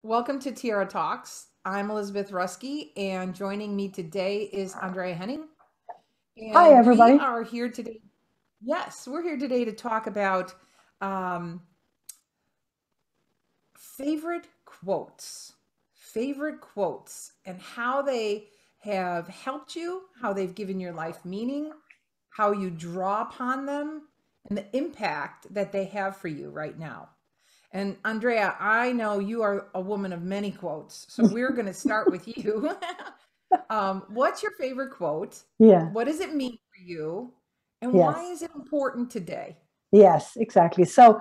Welcome to Tiara Talks. I'm Elizabeth Ruske, and joining me today is Andrea Henning. Hi, And we everybody. are here today. Yes, we're here today to talk about um, favorite quotes, favorite quotes, and how they have helped you, how they've given your life meaning, how you draw upon them, and the impact that they have for you right now. And Andrea, I know you are a woman of many quotes, so we're going to start with you. What's your favorite quote? Yeah, What does it mean for you? And why yes, is it important today? yes, exactly. So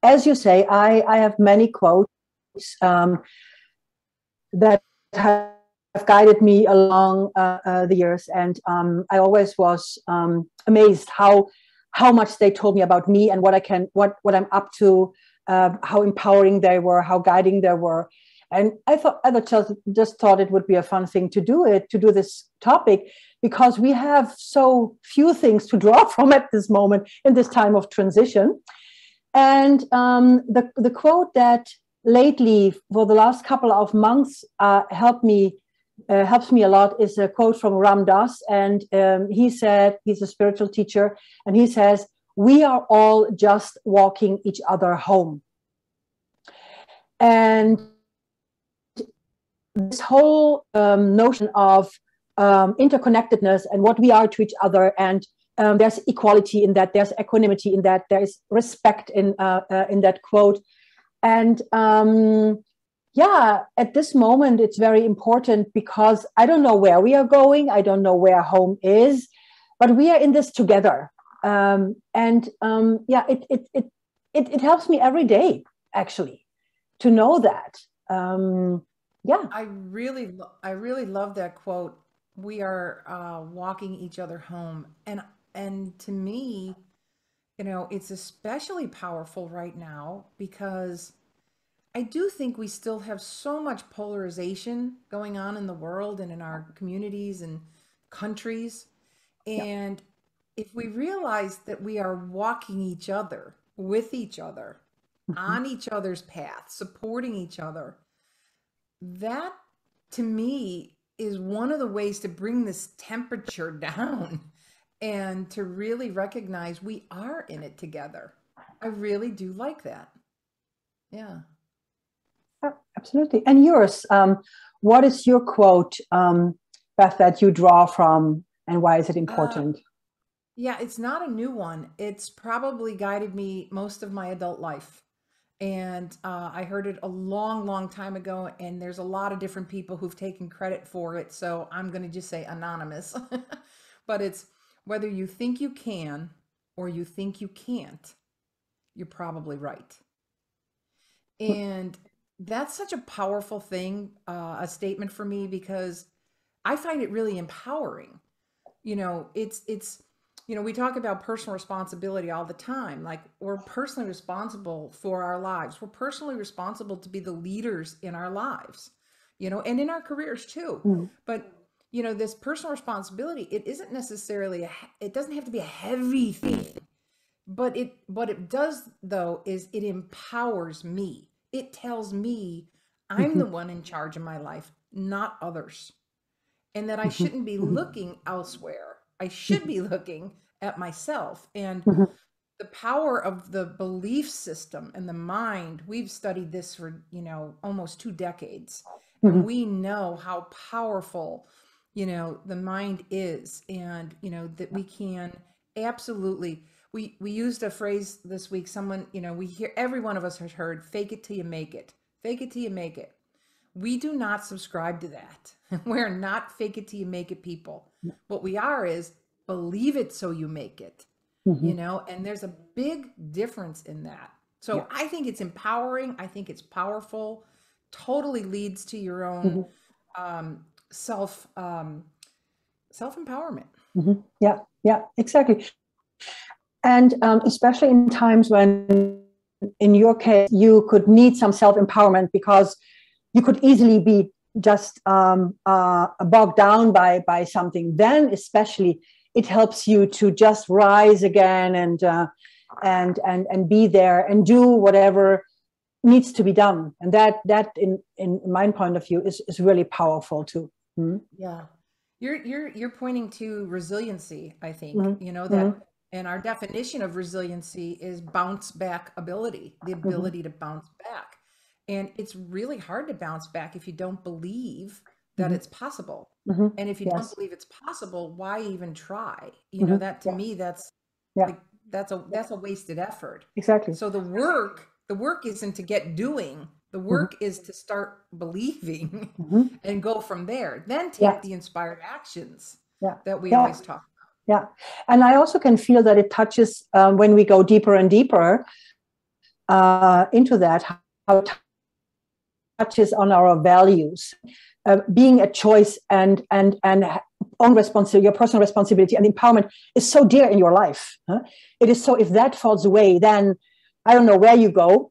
as you say, I have many quotes um, that have guided me along the years, and I always was amazed how much they told me about me and what I'm up to, how empowering they were, how guiding they were. And I just thought it would be a fun thing to do this topic, because we have so few things to draw from at this moment in this time of transition. And the quote that lately, for the last couple of months, helps me a lot is a quote from Ram Dass, and he said, he's a spiritual teacher, and he says, "We are all just walking each other home." And this whole notion of interconnectedness and what we are to each other, and there's equality in that, there's equanimity in that, there is respect in that quote. And yeah, at this moment, it's very important, because I don't know where we are going. I don't know where home is, but we are in this together. Yeah, it helps me every day, actually, to know that. Yeah. I really love that quote. We are walking each other home, and to me, it's especially powerful right now because I do think we still have so much polarization going on in the world and in our communities and countries. Yeah. And if we realize that we are walking each other, with each other, Mhm. on each other's path, supporting each other, that to me is one of the ways to bring this temperature down and to really recognize we are in it together. I really do like that. Yeah. Yeah, absolutely. And yours, what is your quote, Beth, that you draw from, and why is it Uh, important? Yeah, it's not a new one. It's probably guided me most of my adult life. And I heard it a long, long time ago, and there's a lot of different people who've taken credit for it. So I'm going to just say anonymous. But it's whether you think you can or you think you can't, you're probably right. And that's such a powerful thing, a statement for me, because I find it really empowering. We talk about personal responsibility all the time. Like, we're personally responsible for our lives, we're personally responsible to be the leaders in our lives, and in our careers too. Mm. But this personal responsibility, it isn't necessarily it doesn't have to be a heavy thing. But it what it does, though, is it empowers me. It tells me I'm the Mhm. one in charge of my life, not others, and that I Mhm. shouldn't be Mhm. looking elsewhere. I should Mhm. be looking at myself. And Mhm. the power of the belief system and the mind, we've studied this for, almost 2 decades. And Mhm. we know how powerful, the mind is. And, that we can absolutely, we used a phrase this week. Someone, we hear, every one of us has heard, fake it till you make it. Fake it till you make it. We do not subscribe to that. We're not fake it till you make it people. What we are is believe it so you make it, Mhm. and there's a big difference in that. Yeah. So I think it's empowering. I think it's powerful, totally leads to your own Mhm. um, self empowerment. Mhm. Yeah. Yeah. Exactly. And especially in times when, in your case, you could need some self empowerment, because you could easily be just bogged down by something. Then, especially, it helps you to just rise again, and be there and do whatever needs to be done. And that in my point of view is really powerful too. Yeah. You're pointing to resiliency, I think, Mm-hmm. you know, Mm-hmm. that, and our definition of resiliency is bounce back ability, the Mm-hmm. ability to bounce back. And it's really hard to bounce back if you don't believe that Mm-hmm. it's possible. Mm-hmm. And if you don't Yes. believe it's possible, why even try? You know, Mm-hmm. that to Yeah. me, that's Yeah. like, that's a wasted effort. Exactly. So the work isn't to get doing. The Mm-hmm. work is to start believing Mm-hmm. and go from there. Then Yeah. take the inspired actions Yeah. that we Yeah. always talk Yeah. And I also can feel that it touches, when we go deeper and deeper into that, how it touches on our values, being a choice and own responsibility, your personal responsibility and empowerment is so dear in your life. Huh? It is so. If that falls away, then I don't know where you go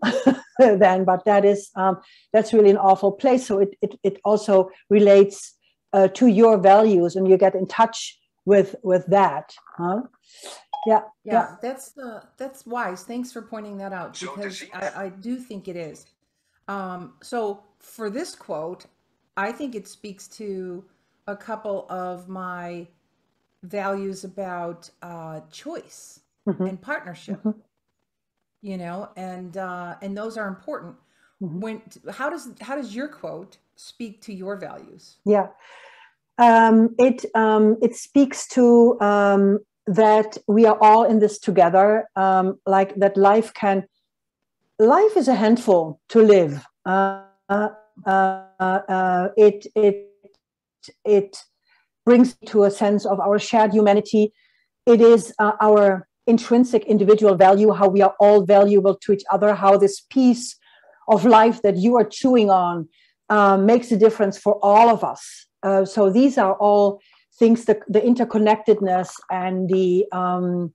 then, but that's really an awful place. So it also relates to your values, and you get in touch with that. Huh? Yeah, yeah. Yeah, that's wise. Thanks for pointing that out because I do think it is. So for this quote, I think it speaks to a couple of my values about choice Mm-hmm. and partnership, Mm-hmm. you know, and those are important. Mm-hmm. When how does your quote speak to your values? Yeah. It speaks to that we are all in this together. Like that, life is a handful to live. It brings to a sense of our shared humanity. It is our intrinsic individual value, how we are all valuable to each other, how this piece of life that you are chewing on makes a difference for all of us. So these are all things, the interconnectedness and you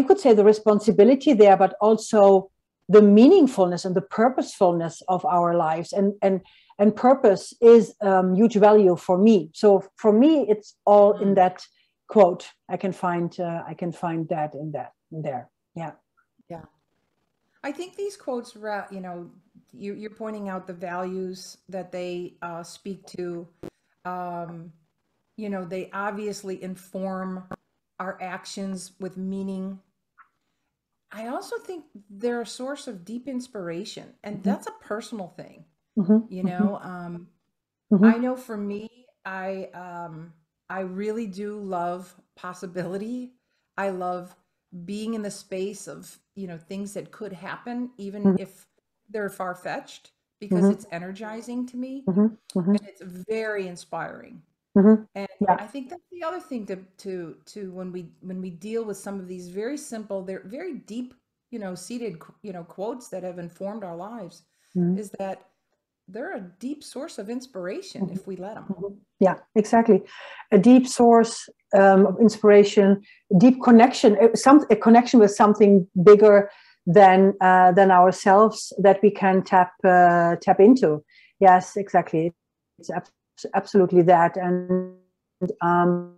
could say the responsibility there, but also the meaningfulness and the purposefulness of our lives. And purpose is huge value for me. So for me, it's all in that quote. I can find that in there. Yeah. Yeah. I think these quotes, you know, you're pointing out the values that they speak to. Um, you know, they obviously inform our actions with meaning. I also think they're a source of deep inspiration, and Mm-hmm. that's a personal thing. You Mm-hmm. know, Mm-hmm. I know for me, I really do love possibility. I love being in the space of, you know, things that could happen, even Mm-hmm. if they're far-fetched, because Mm-hmm. it's energizing to me Mm-hmm. Mm-hmm. and it's very inspiring. Mm-hmm. And Yeah. I think that's the other thing to when we deal with some of these very simple, they're very deep, you know, seated, you know, quotes that have informed our lives, Mm-hmm. is that they're a deep source of inspiration Mm-hmm. if we let them. Mm-hmm. Yeah, exactly. A deep source of inspiration, deep connection, a connection with something bigger than ourselves that we can tap into. Yes, exactly. It's absolutely that, and um,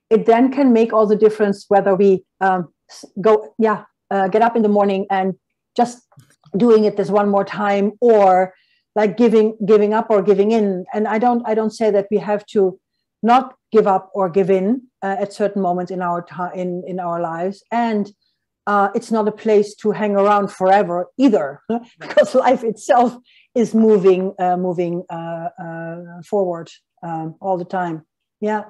it then can make all the difference whether we get up in the morning and just doing it this one more time, or like giving up or giving in. And I don't say that we have to not give up or give in at certain moments in our in our lives. And it's not a place to hang around forever either, because life itself is moving forward all the time. Yeah.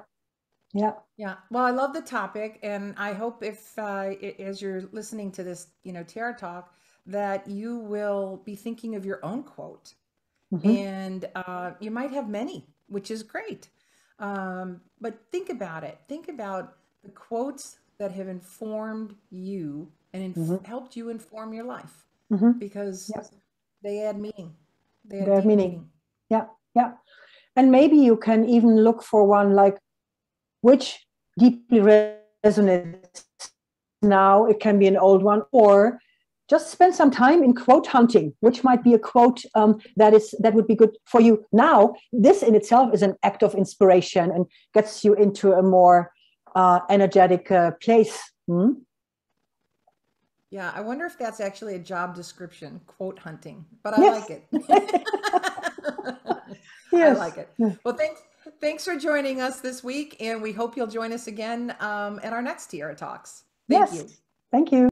Yeah. Yeah. Well, I love the topic, and I hope if as you're listening to this, you know, Tiara Talk, that you will be thinking of your own quote, Mm-hmm. and you might have many, which is great. But think about it. Think about the quotes that have informed you and Mm-hmm. helped you inform your life, Mm-hmm. because Yeah. they add meaning. They add Their deep meaning. meaning. Yeah. Yeah. And maybe you can even look for one like which deeply resonates now. It can be an old one, or just spend some time in quote hunting, which might be a quote that would be good for you now. This in itself is an act of inspiration and gets you into a more energetic place. Yeah, I wonder if that's actually a job description, quote hunting, but I like Yes. it. I Yes. like it. Well, thanks for joining us this week, and we hope you'll join us again at our next Tiara Talks. Thank Yes. you. Thank you.